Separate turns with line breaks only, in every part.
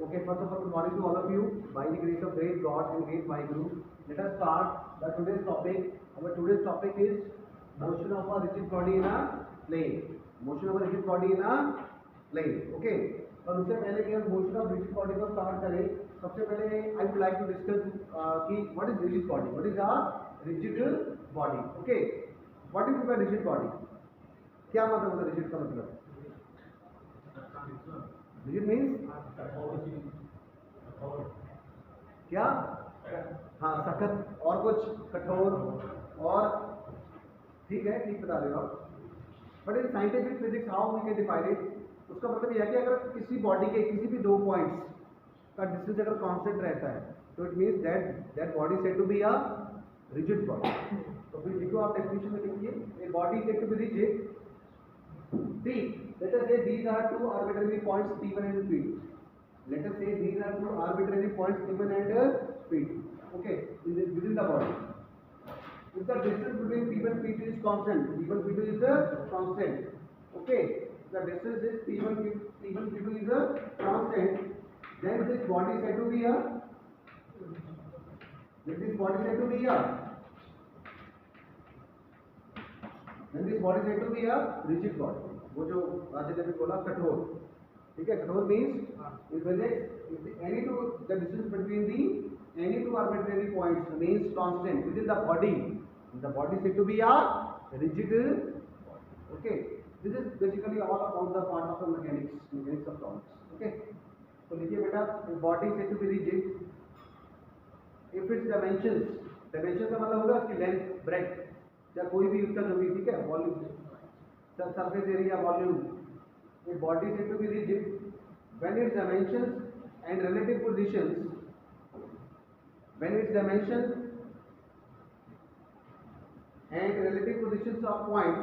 Okay, first of all, good morning to all of you. By the grace of great God and great Vaheguru, let us start the today's topic. Our today's topic is motion of a rigid body in a plane. Motion of a rigid body in a plane. Okay. और उससे पहले कि हम motion of rigid body को start करें, सबसे पहले I would like to discuss कि what is rigid body, what is a rigid body. Okay, what is a rigid body? क्या मतलब होता है रिजिड का मतलब? रिजिड मीन्स क्या? हाँ, सख्त और कुछ कठोर और ठीक है, ठीक बता रहे हो आप. But in scientific physics how we can define it? उसका मतलब यह है कि अगर किसी बॉडी के किसी भी दो पॉइंट्स का डिस्टेंस अगर कांस्टेंट रहता है तो it means that body said to be a rigid body. तो फिर लिखो आप डेफिनेशन में लिखिए, a body said to be rigid. See, let us say these are two arbitrary points P1 and P2. Let us say these are two arbitrary points P1 and P2. Okay, within the body. If the distance between P1 and P2 is constant, P1 P2 is a constant. Okay, the distance is P1 P2 is a constant. Then this body is said to be a. Then this body is said to be a. Then this body is said to be a rigid body. वो जो राजा ने भी बोला कठोर, ठीक है. कठोर means it any two the distance between the any two arbitrary points means constant within the body said to be a rigid. Okay, this is basically all about the part of the mechanics of torques. Okay, तो लिखिए बेटा, body said to be rigid if its dimensions का मतलब होगा उसकी length, breath या कोई भी उसका जो भी, ठीक है, volume, surface area, volume. A body said to be rigid when its dimensions and relative positions, when its dimensions and relative positions of points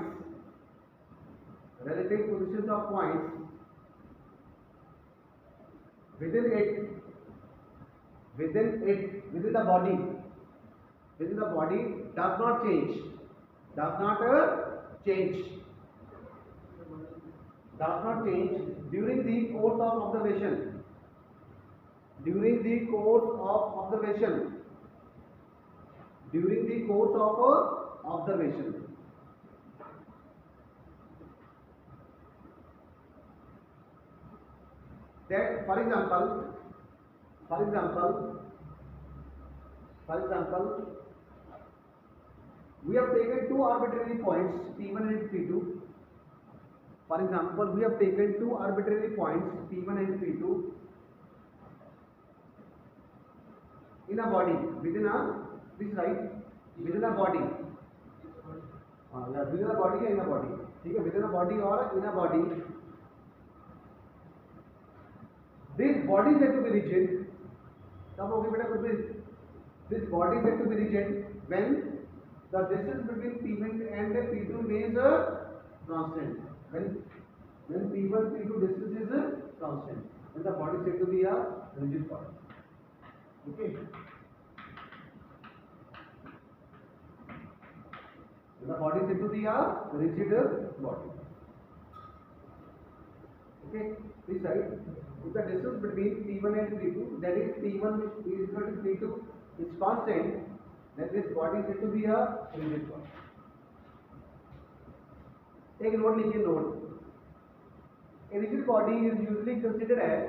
within the body does not change during the course of observation. That for example we have taken two arbitrary points P1 and P2. For example, we have taken two arbitrary points P1 and P2 in a body within a this right within a body. Within a body या in a body, ठीक है, within a body और in a body. This body said to be rigid. तब होगी बेटा कुछ भी. This body said to be rigid when the distance between P1 and P2 remains constant. When P1 P2 distance is constant, then the body is said to be a rigid body. Okay. When the body is said to be a rigid body. Okay. This side, if the distance between P1 and P2, that is P1 is equal to P2, is constant, then this body is said to be a rigid body. एक note लिखिए, note. A rigid body is usually considered as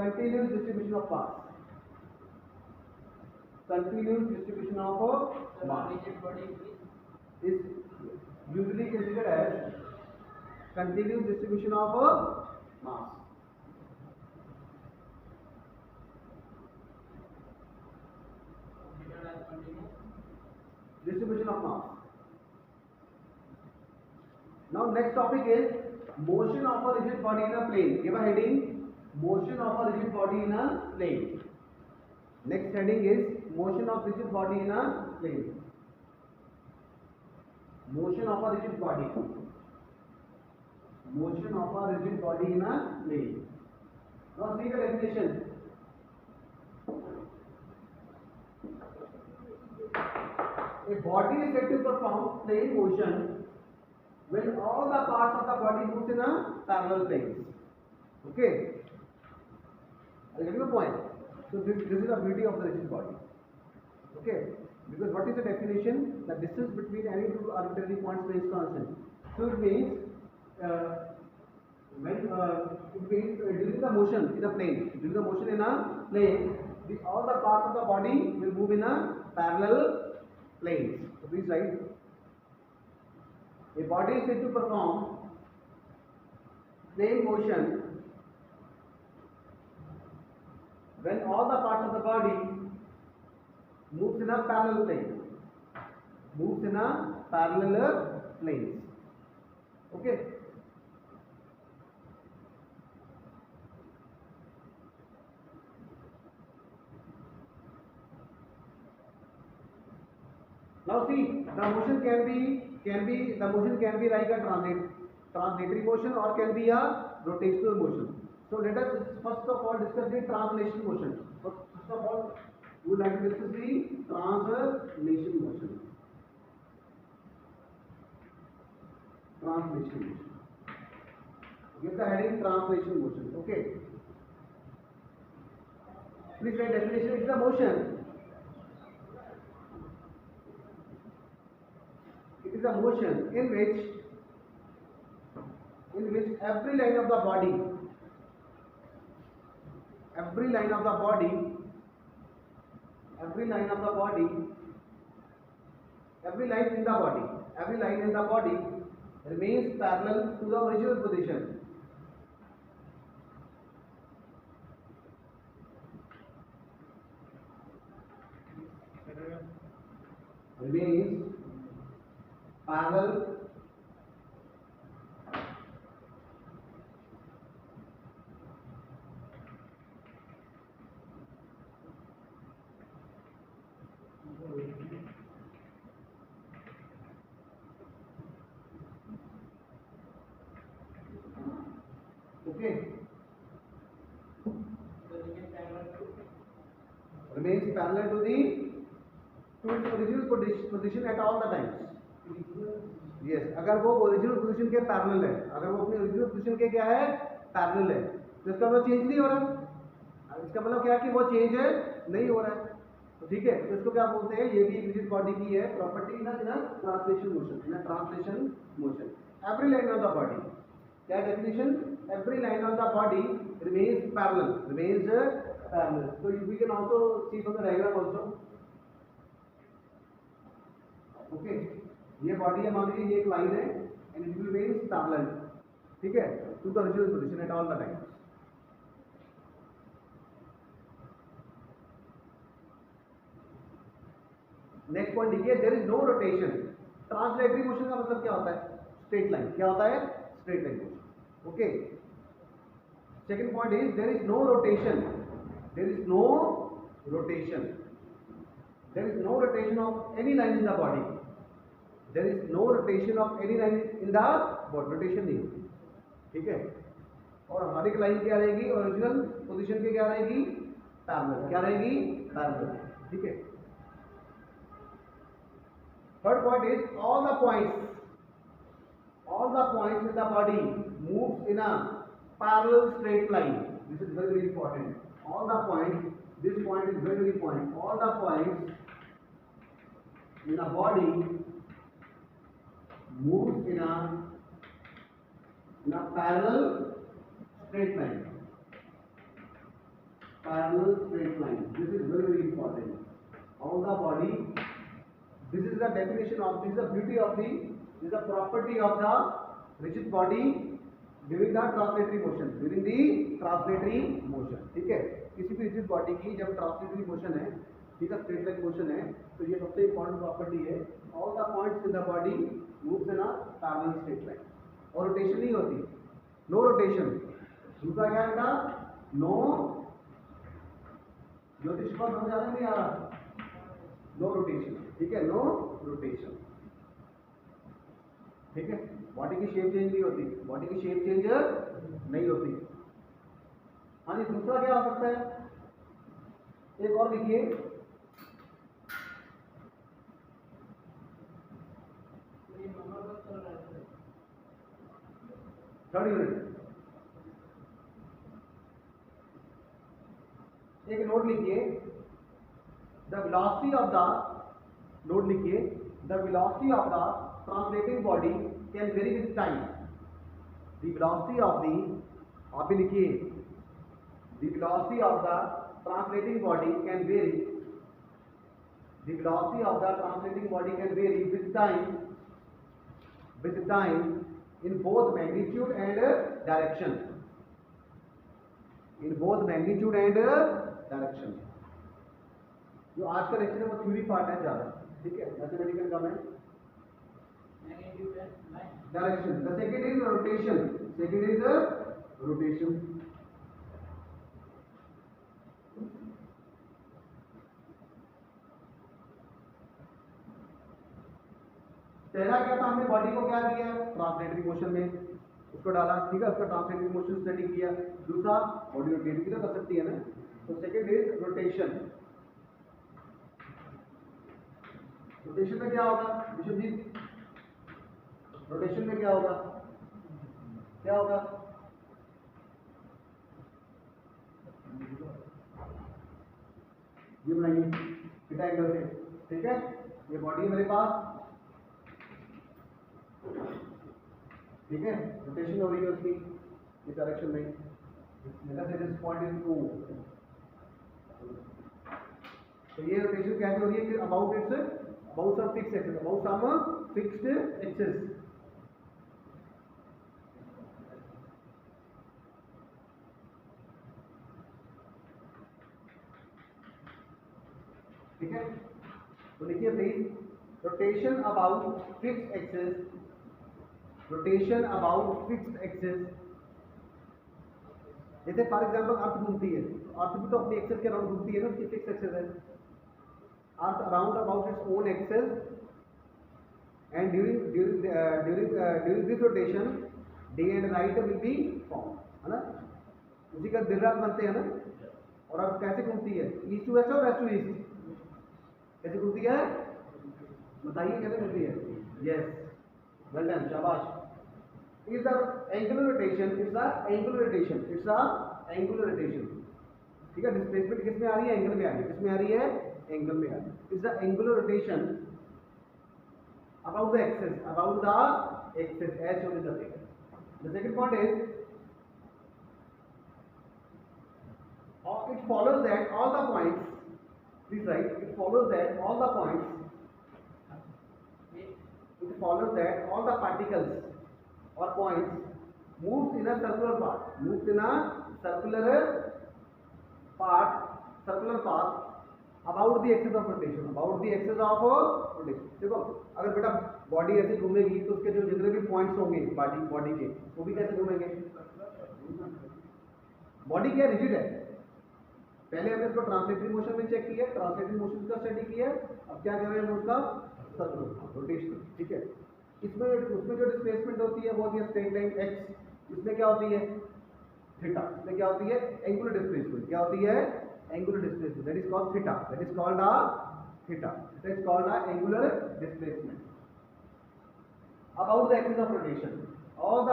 continuous distribution of mass. Continuous distribution of mass is usually considered as continuous distribution of mass. Distribution of mass. Now next topic is motion of a rigid body in a plane. Give a heading, motion of a rigid body in a plane. Next heading is motion of rigid body in a plane. Motion of a rigid body in a plane. Now see the definition. A body is said to perform plane motion when all the parts of the body moves in a parallel planes. Okay, are you getting the point? So this is the beauty of the rigid body. Okay, because what is the definition? The distance between any two arbitrary points remains constant. So it means during the motion in a plane, all the parts of the body will move in a parallel planes. So please write, a body is said to perform plane motion when all the parts of the body moves in a parallel plane. Moves in a parallel planes. Okay. Now see, the motion can be like a translatory motion or can be a rotational motion. So let us first of all discuss the translation motion. First of all, we would like to discuss the translation motion. Translation motion. Give the heading translation motion. Okay. Please write definition. It's a motion. It is a motion in which every line of the body every line in the body remains parallel to the original position. Remains parallel okay, remains parallel to its original position at all the times. Yes, अगर वो original position के parallel है, अगर वो अपनी original position के क्या है पैरेलल है, तो इसका मतलब चेंज नहीं हो रहा। इसका मतलब क्या है कि वो चेंज नहीं हो रहा है। तो ठीक है, तो इसको क्या बोलते हैं, ये भी एक रिजिड बॉडी की है property in translation motion. Every line of the body, क्या definition, every line of the body remains parallel. तो we can also see from the diagram also. Okay, ये बॉडी है, मान लीजिए ये एक लाइन है and it will remain parallel, ठीक है, to the original position at all the time. Next point देखिए, there is no rotation. Translatory motion का मतलब क्या होता है, स्ट्रेट लाइन। क्या होता है, straight line motion. Okay, second point is there is no rotation. There is no rotation of any line in the body. There is no rotation of any line in the body, rotation नहीं होती, ठीक है। और हर एक line क्या रहेगी, original position पे क्या रहेगी, पैरेलल। क्या रहेगी, पैरेलल, ठीक है। Third point is all the points in the body moves in a parallel straight line. This is very important. All the points, this point is very important. All the points in a body moves in a parallel straight line. This is very important. All the body. This is the definition of, this is the beauty of this is the property of the rigid body during the translatory motion. ठीक है, किसी भी rigid body की जब translatory motion है, ठीक है, straight line motion है, तो ये सबसे important property है। All the points in the body moves in a parallel straight line, और रोटेशन नहीं होती, नो रोटेशन। दूसरा क्या है, नो, ज्योतिष को समझाने नहीं आ रहा, नो रोटेशन, ठीक है, नो रोटेशन, ठीक है। बॉडी की शेप चेंज नहीं होती, हाँ जी। दूसरा क्या हो सकता है, एक और लिखिए, थर्ड यूनिट एक नोट लिखिए, the velocity of the, note लिखिए, the velocity of the translating body can vary with time. The velocity of the, आप भी लिखिए, the velocity of the translating body can vary, the velocity of the translating body can vary with time in both magnitude and direction, in both magnitude and direction। जो आज का lecture है वो theory part है ज्यादा, ठीक है, mathematical का में direction. The second is rotation, second is rotation. पहला क्या था, हमने बॉडी को क्या किया, ट्रांसलेटरी मोशन में उसको डाला, ठीक है, उसका ट्रांसलेटरी मोशन स्टडी किया। दूसरा बॉडी रोटेट भी तो कर सकती है ना, तो सेकंड इज रोटेशन। रोटेशन में क्या होगा विश्वजीत, रोटेशन में क्या होगा, क्या होगा, ये बनाइए थीटा एंगल से, ठीक है, ये बॉडी है मेरे पास, ठीक है, रोटेशन हो रही है उसकी इस डायरेक्शन में, दिस पॉइंट इज O। तो ये रोटेशन कैसे हो रही है कि about some fixed axis, about some fixed axis. ठीक है, तो लिखिए please, rotation about fixed axis, rotation about fixed axis. जैसे फॉर एग्जांपल अर्थ घूमती है, अर्थ भी तो अपनी एक्सिस के अराउंड घूमती है ना, उसकी फिक्स्ड एक्सिस है। Earth around about its own axis and during this rotation day and night will be form, है ना, उसी का दिन रात बनते हैं ना। और अर्थ कैसे घूमती है, ईस्ट टू वेस्ट और वेस्ट टू ईस्ट, कैसे घूमती है बताइए, कैसे घूमती है, यस, वेल डन, शाबाश। is the angular rotation, it's the angular rotation, it's the angular rotation, ठीक है। डिस्प्लेसमेंट किस में आ रही है, एंगल में आ रही है, किस में आ रही है, एंगल में आ रही है। is the angular rotation about the axis, about the axis as shown in the figure। The second point is it follows that all the points, please write, it follows that all the points, it follows that all the particles or points moves in a circular path, moves in a circular path about the axis of rotation, about the axis of rotation। देखो अगर बेटा body ऐसे घूमेगी तो उसके जो जितने भी पॉइंट्स होंगे बॉडी के, वो भी कैसे घूमेंगे, बॉडी क्या रिजिड है। पहले हमने इसको ट्रांसलेटरी मोशन में चेक किया, ट्रांसलेटरी मोशन का स्टडी किया, अब क्या कर रहे हैं हम उसका सर्कुलर रोटेशन, ठीक है। इसमें उसमें जो डिस्प्लेसमेंट होती है वो होती है स्ट्रेट लाइन एक्स, इसमें क्या होती है थीटा, इसमें क्या होती है एंगुलर डिस्प्लेसमेंट, क्या होती है angular displacement, that is called theta, that is called a theta, that is called a angular displacement about the axis of rotation. All the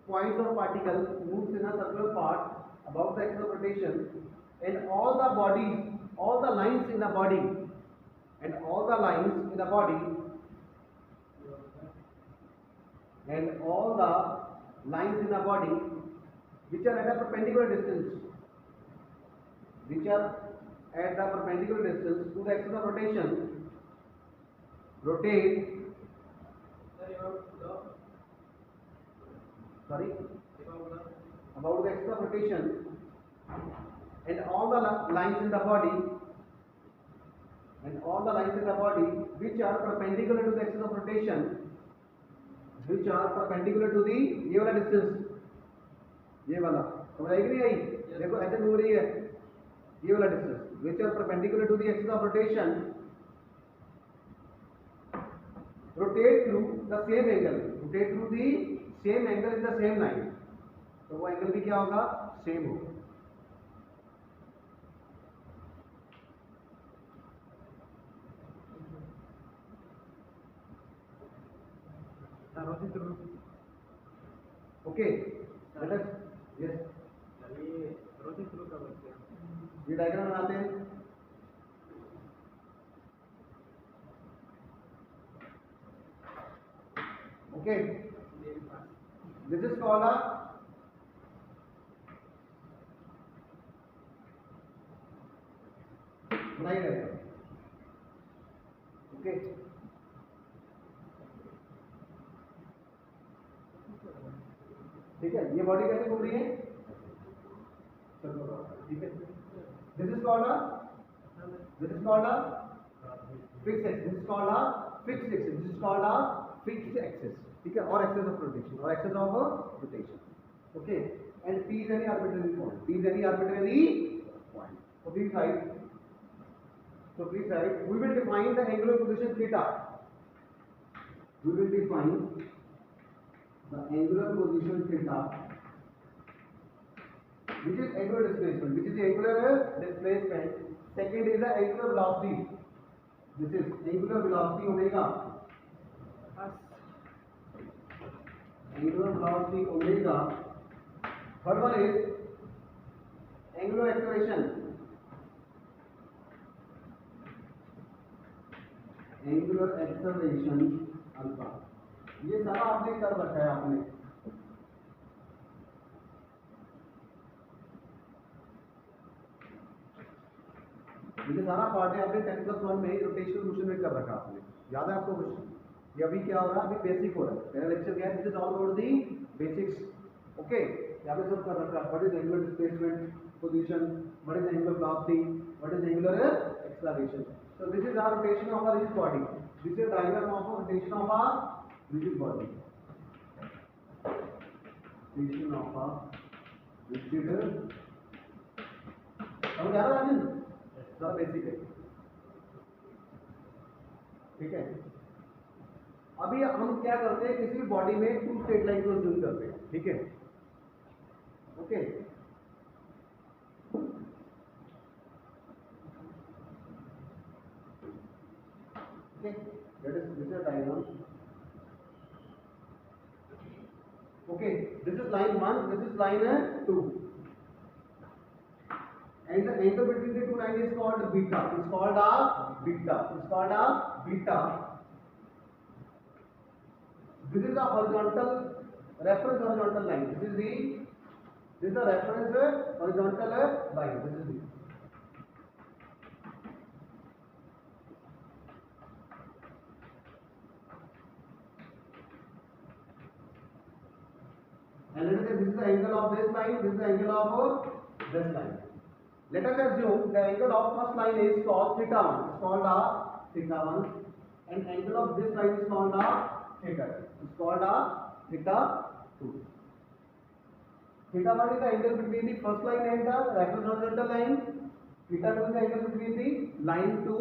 points of particle moves in a circular path about the axis of rotation and all the bodies, all the lines in the body, and all the lines in the body, and all the lines in the body which are at a perpendicular distance, which are at the perpendicular distance to the axis of rotation, rotate, sorry, about the axis of rotation, and all the lines in the body, and all the lines in the body which are perpendicular to the axis of rotation, which are perpendicular to the, ये वाला distance, ये वाला समझ आई कि नहीं आई, देखो ऐसे घूम रही है, ये वाला distance which are perpendicular to the axis of rotation rotate through the same angle, rotate through the same angle in the same line, तो वो एंगल भी क्या होगा, सेम होगा। Okay, okay let us yes ये डायग्राम बनाते हैं। Okay this is called अ बनाई रहेगा। ओके ठीक है, ये बॉडी कैसे घूम रही है? ठीक है, this is called a fix axis, this is called a fixed axis, this is called a fixed axis. ठीक है, और एक्सिस ऑफ रोटेशन और axis of rotation. Okay and P is any arbitrary point, P is any arbitrary point. So please write, we will define the angular position theta. We will define the angular position theta, which is angular displacement, which is the angular displacement. Second is the angular velocity, this is angular velocity omega, angular velocity omega. Third one is angular acceleration, angular acceleration alpha. ये सारा आपने कर रखा है आपने। ये सारा part है आपने 10+1 में रोटेशनल मोशन में कर रखा आपने, याद है आपको क्वेश्चन? ये अभी क्या हो रहा है? अभी बेसिक हो रहा है। पहला लेक्चर क्या है? This is all about the basics. Okay यहाँ पे सब कर रखा है। What is angular displacement, position, what is angular velocity, what is angular acceleration. So this is our rotation of our rigid body, this is diagram of rotation of our rigid body, rotation of our rigid. समझ आ रहा है राजन? सारा basic है। ठीक है, अभी हम क्या करते हैं, किसी भी बॉडी में टू स्ट्रेट लाइन को अज्यूम करते हैं। ठीक है, okay that is this is diagram. Okay, this is line 1, this is line 2, and the angle between the two lines is called beta. It's called a beta. It's called a beta. This is the horizontal reference horizontal line. This is the reference horizontal line. This is the and let us say this is the angle of this line, this is the angle of this line. Let us assume the angle of first line is called theta 1. It's called a theta 1, and angle of this line is called a theta 2. It's called a theta 2. Theta 1 is the angle between the first line and the reference horizontal line. Theta 2 is the angle between the line 2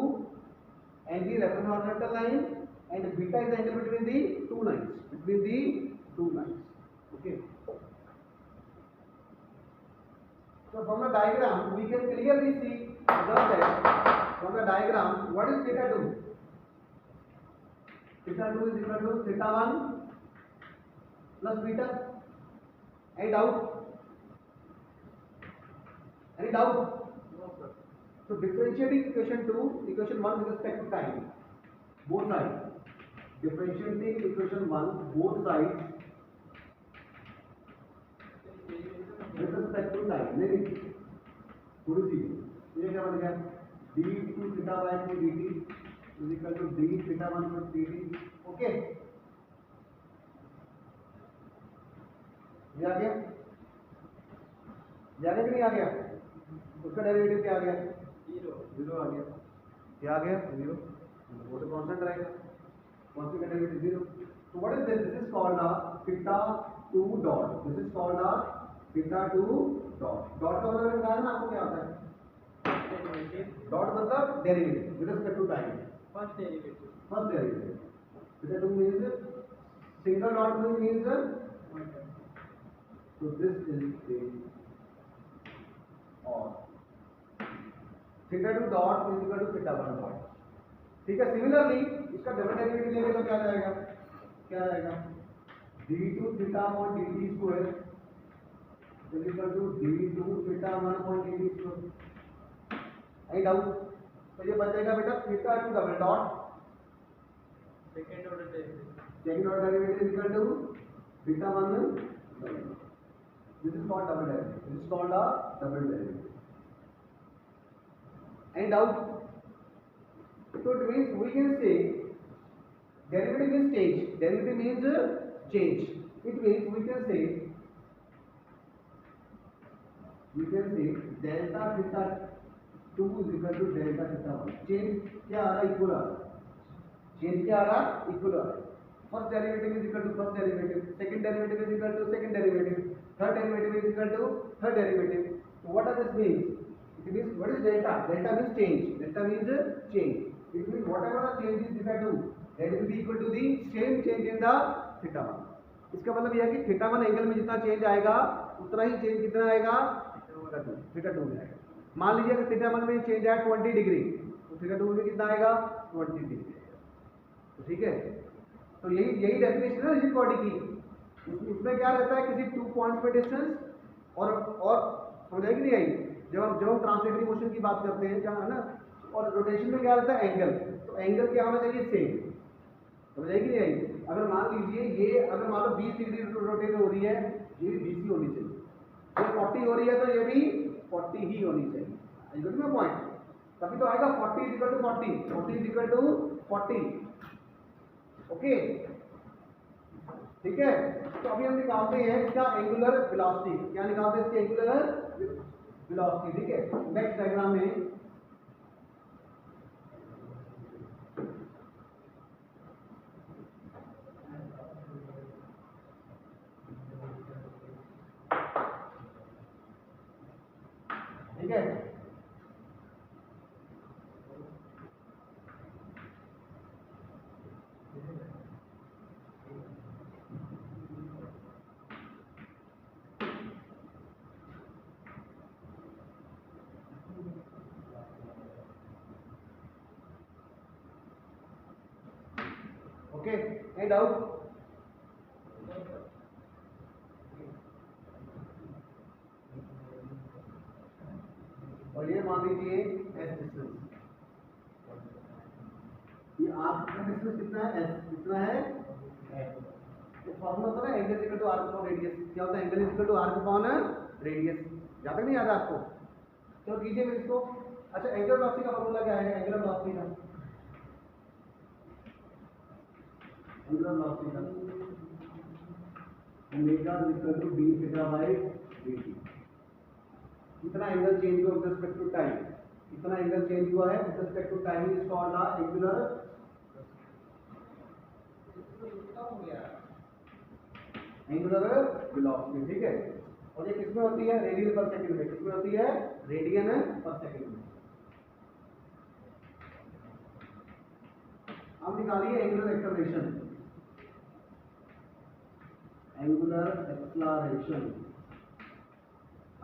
and the reference horizontal line, and beta is the angle between the two lines. Okay. So from the diagram we can clearly see that from the diagram what is theta 2? Theta 2 is equal to theta 1 plus beta. Any doubt? Any doubt? No sir. So differentiating equation 2, equation 1 with respect to time, both sides. Differentiating equation 1 both sides with respect to time. नहीं थोड़ी सी ये क्या बन गया? d to theta by 2 dt is equal to d theta 1 plus dt. Okay ये आ गया? ये आ गया कि नहीं आ गया? उसका डेरिवेटिव क्या आ गया? जीरो आ गया। क्या आ गया? जीरो। वो तो कांस्टेंट रहेगा, कांस्टेंट का डेरिवेटिव जीरो। तो what is this? This is called a theta 2 dot. This is called a theta 2 dot. Dot का मतलब बताया ना आपको क्या होता है? डॉट मतलब derivative with respect to time, first derivative. Theta 2 means single dot means so this is the or theta 2 dot is equal to theta 1 dot. ठीक है, सिमिलरली इसका डबल डेरिवेटिव लेंगे तो क्या जाएगा? क्या आएगा? d2 theta upon dt square is equal to d2 theta 1 upon dt square। I doubt? तो ये बन जाएगा बेटा theta two double dot
second order
derivative equal to theta 1। This is called double derivative, this is called a double derivative. Any doubt? So it means we can say derivative means change. Derivative means change. It means we can say delta theta 2 is equal to delta theta 1. Change क्या आ रहा है? Equal आ रहा है। Change क्या आ रहा है? Equal आ रहा है। First derivative is equal to first derivative, second derivative is equal to second derivative, third derivative is equal to third derivative. So what does this mean? It means what is delta? Delta means change. Delta means change. It means whatever the change is theta 2, that will be equal to the same change in the theta 1. इसका मतलब यह है कि theta 1 angle में जितना change आएगा उतना ही change कितना आएगा? थीटा 2 में आएगा। मान लीजिए अगर थीटा 1 में चेंज आया 20 डिग्री, तो थीटा 2 में कितना आएगा? 20 डिग्री आएगा। तो ठीक है, तो यही डेफिनेशन है रिजिड बॉडी की। उसमें क्या रहता है? किसी 2 पॉइंट्स पे डिस्टेंस और समझ आई कि नहीं आई? जब हम ट्रांसलेटरी मोशन की बात करते हैं जहाँ है ना, और रोटेशन में क्या रहता है? एंगल। तो एंगल क्या होना चाहिए? सेम। समझ आई कि नहीं आई? अगर मान लीजिए ये अगर मान लो 20 डिग्री रोटेट हो रही है, ये भी 20 ही होनी चाहिए। ये 40 हो रही है तो ये भी 40 ही होनी चाहिए। I got my point? तभी तो आएगा 40 is equal to 40, 40 is equal to 40। Okay, ठीक है। तो अभी हम निकालते हैं इसका एंगुलर वेलोसिटी। क्या निकालते हैं? इसकी एंगुलर वेलोसिटी। ठीक है, नेक्स्ट डायग्राम में ठीक है। Okay, any doubt? और ये मान लीजिए एस डिस्टेंस, ये आर्क का डिस्टेंस कितना है? एस कितना है? एस। तो फॉर्मूला होता है angle equal to arc upon radius. क्या होता है? Angle equal to arc upon radius. याद तक नहीं याद आपको? चलो कीजिए फिर इसको। अच्छा, एंगुलर वेलोसिटी का फॉर्मूला क्या है? एंगुलर वेलोसिटी का omega equal to D theta by dt। कितना एंगल चेंज हुआ विद रिस्पेक्ट टू टाइम? कितना एंगल चेंज हुआ है with respect to time is called the angular velocity. ठीक है, और ये किसमें होती है? रेडियन पर सेकंड में। किसमें होती है? रेडियन पर सेकंड में। अब निकालिए angular acceleration. Angular acceleration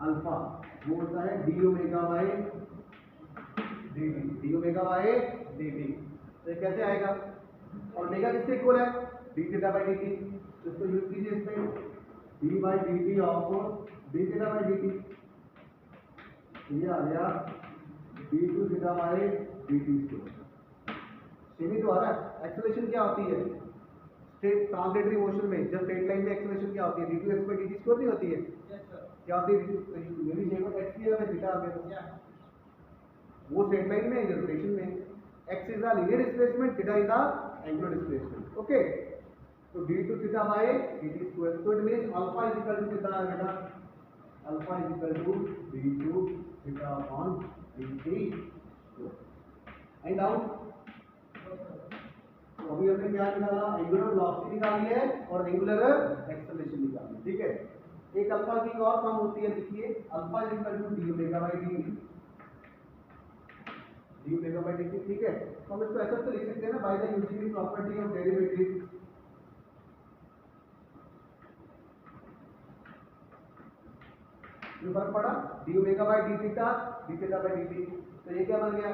alpha वो होता है D omega by D T. D omega by D T. तो ये कैसे आएगा? और ओमेगा किससे इक्वल है? D theta by D T. तो इसको यूज कीजिए इसमें, D by D T of D theta by D T. ये आ गया D two theta by D T square. Same ही तो आ रहा है। एक्सेलरेशन क्या होती है? स्ट्रेट ट्रांसलेटरी मोशन में जब स्ट्रेट लाइन में एक्सेलरेशन क्या होती है? d2 x by dt square नहीं होती है? क्या होती है? ये भी सेम है, x की जगह थीटा आ गया। वो स्ट्रेट लाइन में है, रोटेशन में। x is the linear displacement, theta is the angular displacement. Okay, तो d2 theta by dt square. तो it means alpha is equal to कितना है बेटा? Alpha is equal to d2 theta upon dt square. And doubt? तो अभी हमने क्या निकाला? एंगुलर वेलोसिटी निकाली है और एंगुलर एक्सेलरेशन निकाली है। ठीक है, एक अल्फा की और फॉर्म होती है, देखिए alpha is equal to d omega by D T. D omega by D t. ठीक है, तो हम इसको ऐसे तो लिख सकते हैं ना, by the using the property of derivative. जो फर्क पड़ा D omega by D theta, D theta by D T. तो ये क्या बन गया?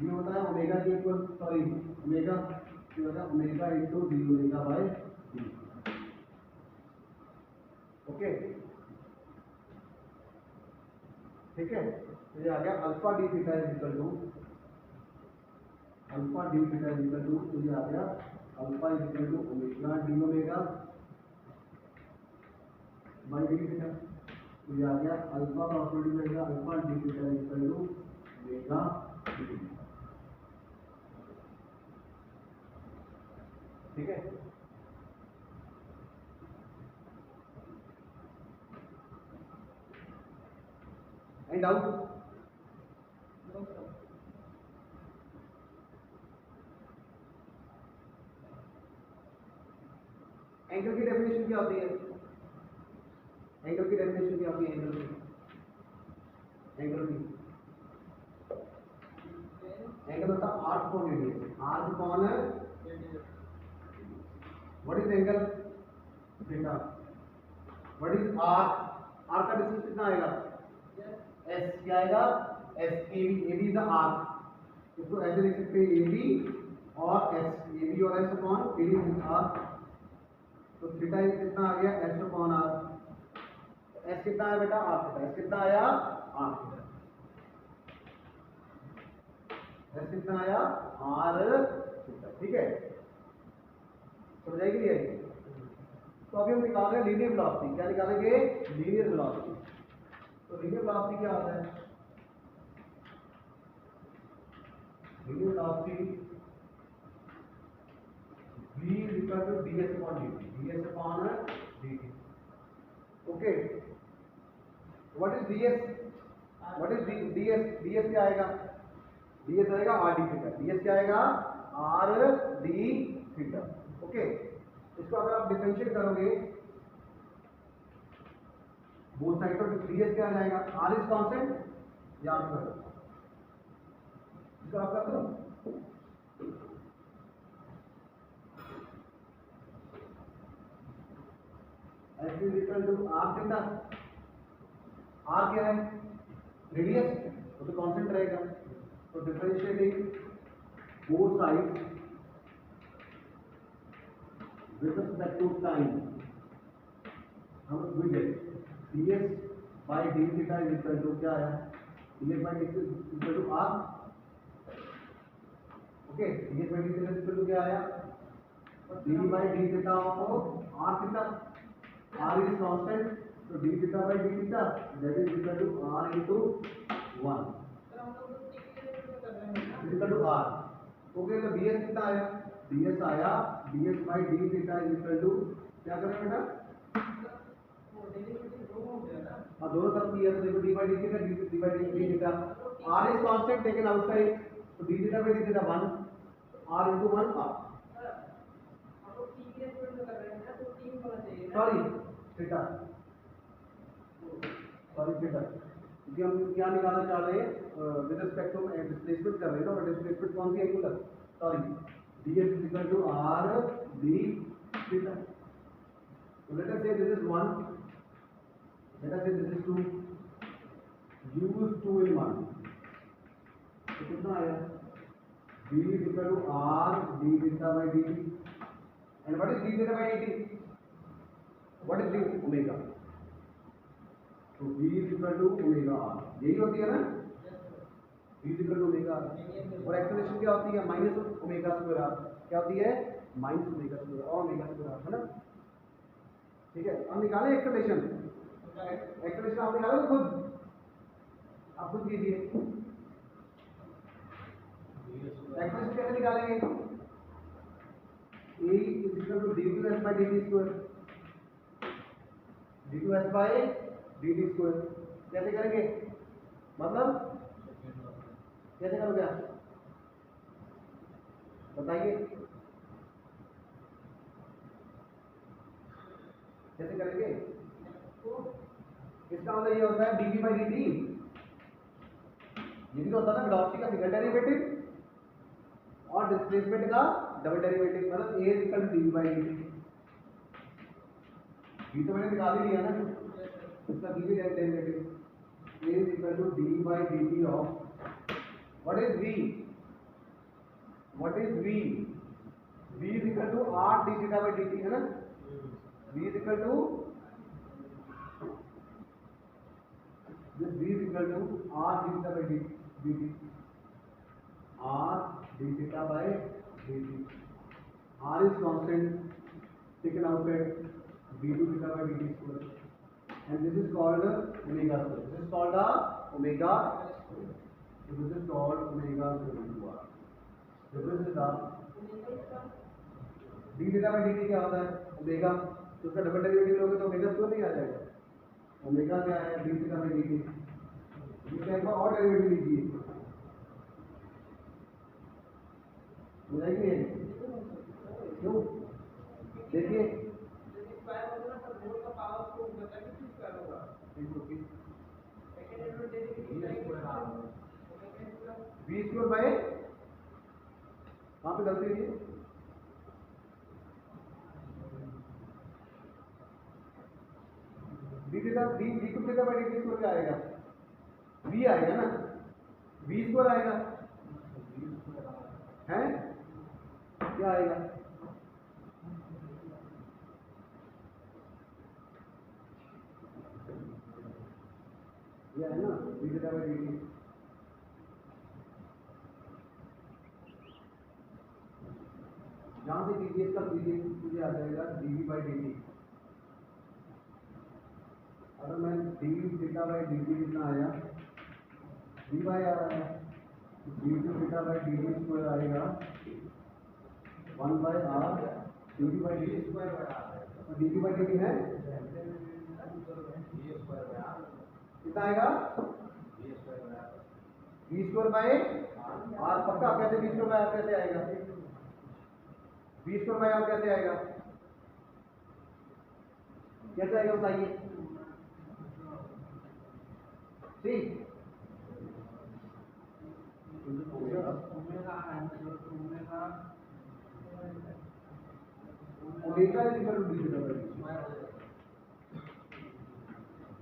ये होता है ओमेगा के equal, sorry omega omega into d omega by d. Okay ठीक है, तो ये आ गया alpha d theta is equal to alpha d theta is equal to, तो ये आ गया alpha is equal to omega d omega by d theta, तो ये आ गया अल्फा का प्रॉपर्टी मिलेगा alpha d theta is equal to omega d theta. ठीक है, एंड डाउट? एंगल की डेफिनेशन क्या होती है? एंगल की डेफिनेशन क्या होती है? एंगल होता है arc upon radius, arc upon what is angle? Theta. What is arc? Arc का डिस्टेंस कितना आएगा? एस। क्या आएगा? S. A B is the arc, इसको ऐसे लिख सकते हैं ए बी और एस, ए बी और S upon A D is arc, तो थीटा कितना आ गया? S upon are. एस कितना आया बेटा? Are theta. एस कितना आया? R theta. एस कितना आया? R theta. ठीक है, समझ आएगी? नहीं आएगी? तो अभी हम निकाल रहे हैं लीनियर वेलोसिटी। क्या निकालेंगे? Linear velocity. तो लीनियर वेलोसिटी क्या होता है? Linear velocity v is equal to ds upon dt, ds upon dt. Okay, what is ds? What is ds? ds क्या आएगा? ds आएगा r d थीटा। ds क्या आएगा? r d theta. ओके, इसको अगर आप डिफरेंशिएट करोगे बोथ साइड, तो ds क्या आ जाएगा? r इज कांस्टेंट, याद करो इसको आप कर दो। S is equal to r theta. r क्या है? रेडियस, वो तो कांस्टेंट रहेगा। तो differentiating both sides with respect to time, हम we get ds by d theta is equal to क्या है? ds by d is equal to r। Okay, ds by d theta is equal to क्या आया? d by d theta of r theta. r is constant, so d theta by d theta that is equal to r into 1 is equal to r। Okay, तो ds कितना आया? ds आया ds by d theta is equal to क्या कर रहे हैं बेटा? हाँ, दोनों तरफ किया तो देखो d by d theta, d by d theta, r is constant taken outside, so d theta by d theta 1, r into 1 r। Sorry theta, क्योंकि हम क्या निकालना चाह रहे हैं? विद रिस्पेक्ट टू डिस्प्लेसमेंट कर रहे हैं ना, और डिस्प्लेसमेंट कौन सी? Angular. Sorry, ds is equal to r d theta. तो let us say this is 1, late us say this is 2, use 2 इन 1, तो कितना आया? d is equal to r d theta by dt, and what is d theta by dt? What is d? Omega. तो v is equal to omega r, यही होती है ना? v is equal to omega r, और acceleration क्या होती है? Minus omega square r। क्या होती है? माइनस ओमेगा स्क्वायर और ओमेगा स्क्वायर r, है ना? ठीक है, हम निकालें एक्सेलरेशन। एक्सेलरेशन आप निकालो खुद, आप खुद कीजिए। एक्सेलरेशन कैसे निकालेंगे? a is equal to d2s by dt square, d2s by dt square. कैसे करेंगे? मतलब कैसे करोगे आप? बताइए कैसे करेंगे? इसका मतलब ये होता है dv by dt, ये भी तो होता है ना वेलोसिटी का सिंगल डेरिवेटिव और डिस्प्लेसमेंट का डबल डेरिवेटिव, मतलब a is equal to dv by dt। v तो मैंने निकाल ही लिया ना, इसका dv derivative a is equal to d by dt of what is v? What is v? v is equal to r d theta by dt, है ना? v is equal to equal to r d theta by dt. R d theta by dt. R is constant taken outside, d2 theta by dt square, and this is called omega square. This is called omega square. So this is called omega square into r. So this is the d theta by dt क्या होता है? Omega. तो उसका double derivative लोगे तो omega square नहीं आ जाएगा. Omega क्या है? d theta by dt. इसका एक और डेरिवेटिव लीजिए. समझाइए क्यों? देखिए बी स्क्वायर बाय कहाँ पे गलती हुई है? D theta D two theta by D square क्या आएगा? बी आएगा ना, बी स्क्वायर आएगा है, क्या आएगा? ये है ना डी थीटा बाय डी. जहां से टीजीएस का तुझे आ जाएगा डीवी बाई डी. अगर मैं डी थीटा बाई डी कितना आया, डी बाई आ रहा है, D two theta by D square आएगा 1 by R D by D square. और डी बाई डी है कितना आएगा? B square by R. पक्का? कैसे बी स्क्वायर बाय आर कैसे आएगा? बी स्क्वायर बाय आर कैसे आएगा? कैसे आएगा बताइए. ठीक, omega is equal to D theta by D.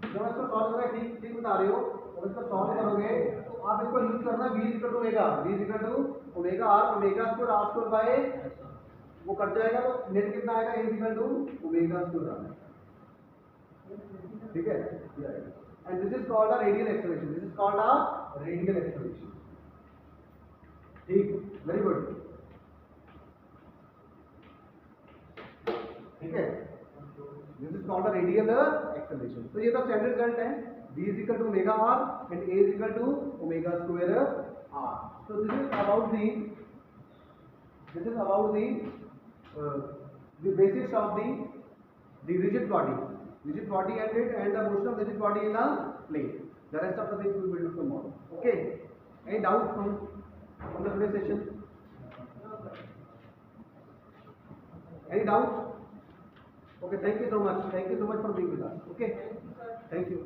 जब इसको सॉल्व करें, ठीक ठीक बता रहे हो, और इसको सॉल्व करोगे आप इसको यूज करना v is equal to omega, v is equal to omega R, omega square R square by वो कट जाएगा तो नेट कितना आएगा? a is equal to omega square R. ठीक है, ये आएगा. And this is called a radial acceleration. This is called a radial acceleration. ठीक, वेरी गुड. ठीक है, this is called a radial acceleration. तो ये तो स्टैंडर्ड रिजल्ट है. v is equal to omega R and a is equal to omega square R. So this is about the basics of the rigid body and the motion of rigid body in a plane. The rest of the things we will do tomorrow. Okay? Any doubt from the today's session? Any doubt? Okay, thank you so much. Thank you so much for being with us. Okay? Thank you.